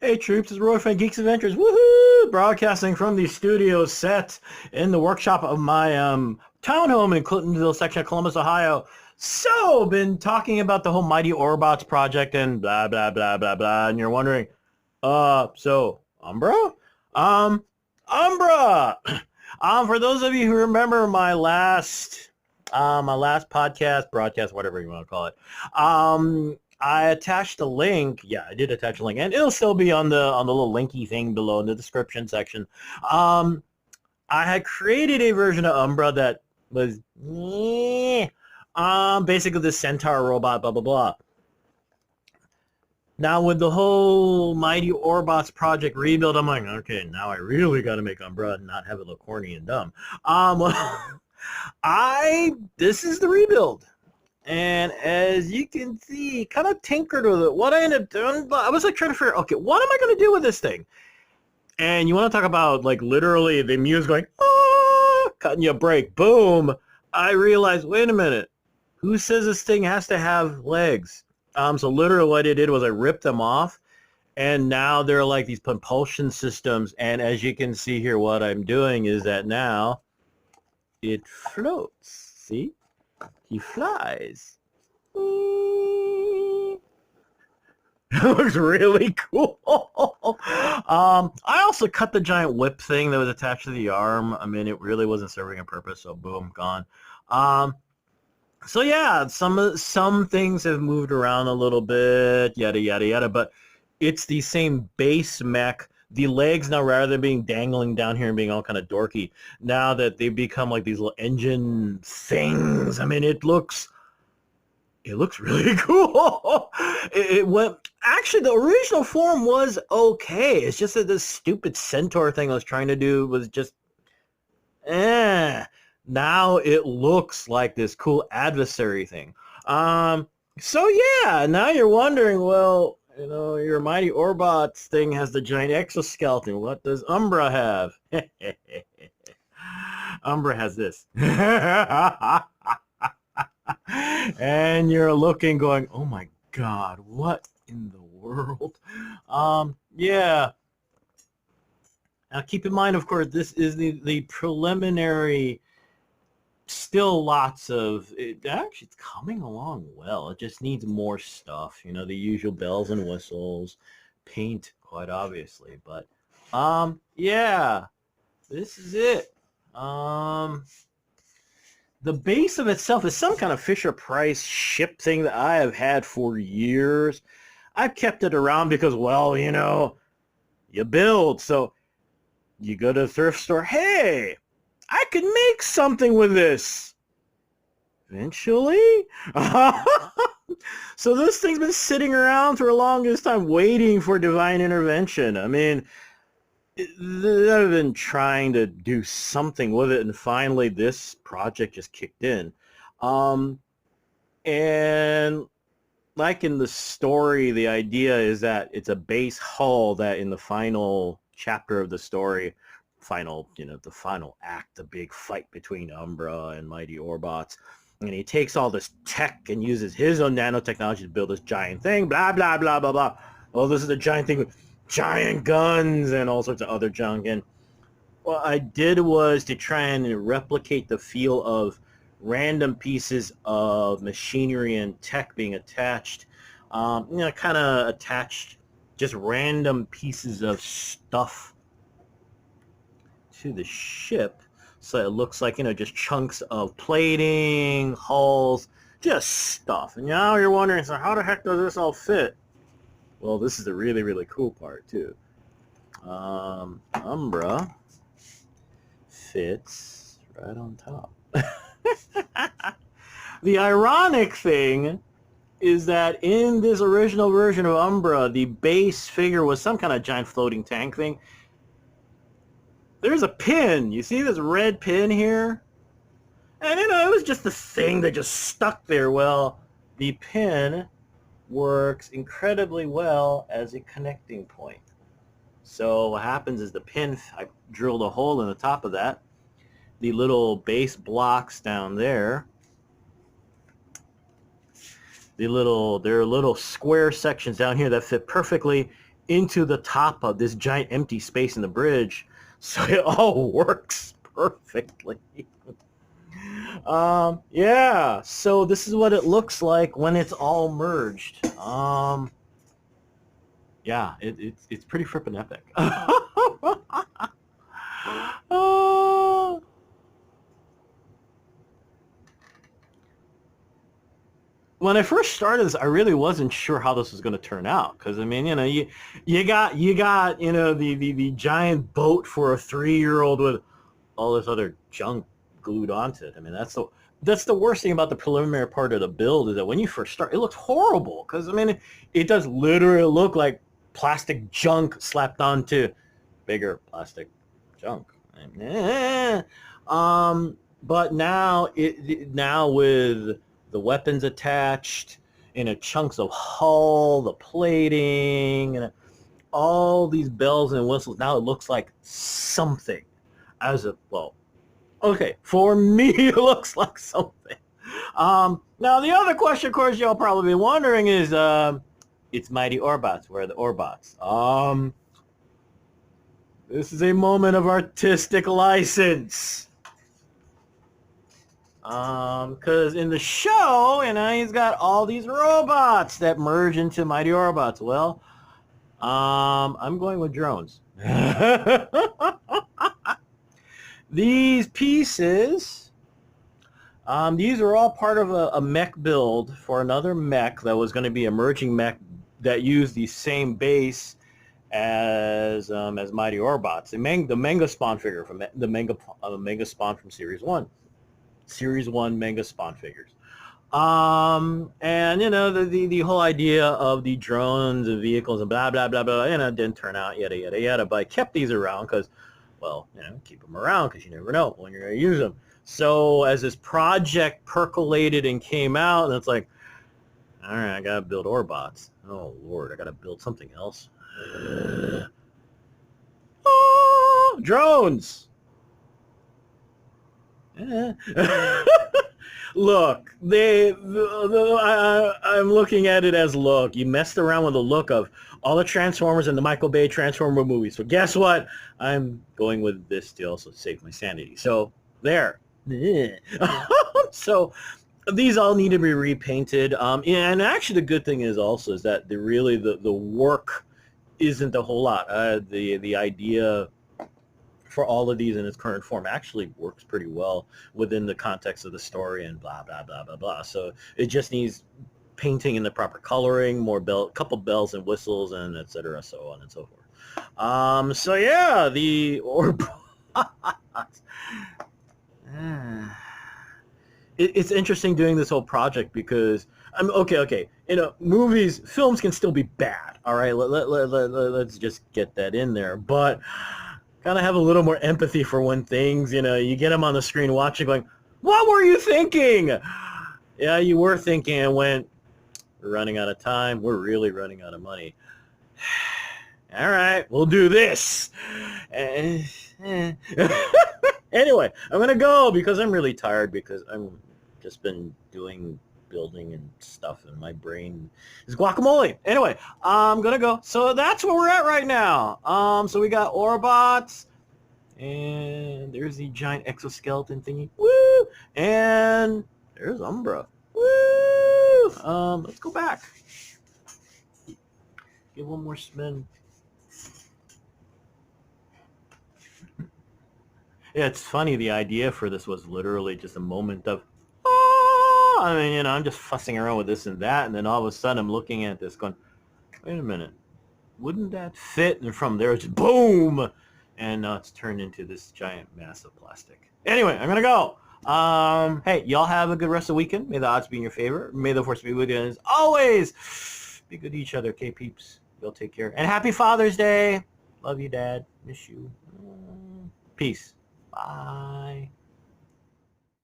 Hey troops, it's Roy from Geeks Adventures. Woohoo! Broadcasting from the studio set in the workshop of my townhome in Clintonville section of Columbus, Ohio. So, been talking about the whole Mighty Orbots project and blah blah blah blah blah, and you're wondering, so Umbra? Umbra! For those of you who remember my last podcast, broadcast, whatever you want to call it, I attached a link. Yeah, I did attach a link, and it'll still be on the little linky thing below in the description section. I had created a version of Umbra that was basically the centaur robot, blah blah blah. Now with the whole Mighty Orbots project rebuild, I'm like, okay, now I really got to make Umbra and not have it look corny and dumb. This is the rebuild. And as you can see, kind of tinkered with it. What I ended up doing, I was like trying to figure, okay, what am I going to do with this thing? And you want to talk about like literally the muse going, cutting you a break, boom. I realized, wait a minute, who says this thing has to have legs? So literally what I did was I ripped them off, and now they're like these propulsion systems. And as you can see here, what I'm doing is that now it floats. See? He flies. It looks really cool. I also cut the giant whip thing that was attached to the arm. I mean, it really wasn't serving a purpose, so boom, gone. So yeah, some things have moved around a little bit, yada yada yada, but it's the same base mech. The legs now, rather than being dangling down here and being all kind of dorky, now that they've become like these little engine things. I mean, it looks really cool. It went, actually, the original form was okay. It's just that this stupid centaur thing I was trying to do was just, Now it looks like this cool adversary thing. So yeah, now you're wondering, well, you know, your Mighty Orbots thing has the giant exoskeleton. What does Umbra have? Umbra has this. And you're looking going, oh my God, what in the world? Yeah. Now keep in mind, of course, this is the preliminary. Still lots of it. Actually, it's coming along well. It just needs more stuff, you know, the usual bells and whistles, paint, quite obviously. But yeah, this is it. The base of itself is some kind of Fisher-Price ship thing that I have had for years. I've kept it around because, well, you know, you build, so you go to the thrift store. Hey, I could make something with this eventually. So this thing's been sitting around for the longest time waiting for divine intervention. I mean, I've been trying to do something with it, and finally this project just kicked in. And like in the story, the idea is that it's a base hull that in the final chapter of the story, the final act, the big fight between Umbra and Mighty Orbots. And he takes all this tech and uses his own nanotechnology to build this giant thing, blah, blah, blah, blah, blah. Oh, this is a giant thing with giant guns and all sorts of other junk. And what I did was to try and replicate the feel of random pieces of machinery and tech being attached. Kind of attached just random pieces of stuff to the ship, so it looks like, you know, just chunks of plating, hulls, just stuff. And now you're wondering, so how the heck does this all fit? Well, this is the really, really cool part too. Umbra fits right on top. The ironic thing is that in this original version of Umbra, the base figure was some kind of giant floating tank thing. There's a pin. You see this red pin here? And, you know, it was just the thing that just stuck there. Well, the pin works incredibly well as a connecting point. So what happens is the pin, I drilled a hole in the top of that. The little base blocks down there, there are little square sections down here that fit perfectly into the top of this giant empty space in the bridge. So it all works perfectly. Yeah, so this is what it looks like when it's all merged. Yeah, it's pretty frippin' epic. Uh, when I first started this, I really wasn't sure how this was going to turn out because I mean, you got the giant boat for a 3-year-old with all this other junk glued onto it. I mean, that's the worst thing about the preliminary part of the build is that when you first start, it looks horrible because I mean, it does literally look like plastic junk slapped onto bigger plastic junk. Eh. But now with the weapons attached, chunks of hull, the plating, and all these bells and whistles. Now it looks like something. Okay, for me it looks like something. Now the other question, of course, you'll probably be wondering is, it's Mighty Orbots. Where are the Orbots? This is a moment of artistic license. Because in the show, he's got all these robots that merge into Mighty Orbots. Well, I'm going with drones. These pieces, these are all part of a mech build for another mech that was going to be a merging mech that used the same base as Mighty Orbots. The manga spawn figure from the manga spawn from Series 1. Series 1 manga spawn figures. And the whole idea of the drones and vehicles and blah blah blah blah, didn't turn out, yada yada yada. But I kept these around because, well, keep them around because you never know when you're going to use them. So as this project percolated and came out, and it's like, all right, I gotta build Orbots. Oh Lord, I gotta build something else. Oh, drones. Look, I'm looking at it as, look, you messed around with the look of all the Transformers and the Michael Bay Transformer movies. So guess what? I'm going with this to also save my sanity. So there. So these all need to be repainted. And actually the good thing is that the work isn't a whole lot. The idea for all of these in its current form actually works pretty well within the context of the story and blah blah blah blah blah. So it just needs painting in the proper coloring, couple bells and whistles, and etc. So on and so forth. So yeah, the Orbots. It's interesting doing this whole project because okay. Films can still be bad. All right, let's just get that in there, but kind of have a little more empathy for when things, you get them on the screen watching going, what were you thinking? Yeah, you were thinking and went, we're running out of time. We're really running out of money. All right, we'll do this. Anyway, I'm going to go because I'm really tired because I'm just been building and stuff and my brain is guacamole. Anyway, I'm gonna go. So that's where we're at right now. So we got Orbots and there's the giant exoskeleton thingy. Woo! And there's Umbra. Woo! Let's go back. Give one more spin. Yeah, it's funny. The idea for this was literally just a moment of, I mean, I'm just fussing around with this and that, and then all of a sudden I'm looking at this going, wait a minute, wouldn't that fit? And from there, it's boom! And it's turned into this giant mass of plastic. Anyway, I'm going to go. Hey, y'all have a good rest of the weekend. May the odds be in your favor. May the force be with you. And as always, be good to each other, okay, peeps? Y'all take care. And happy Father's Day. Love you, Dad. Miss you. Peace. Bye.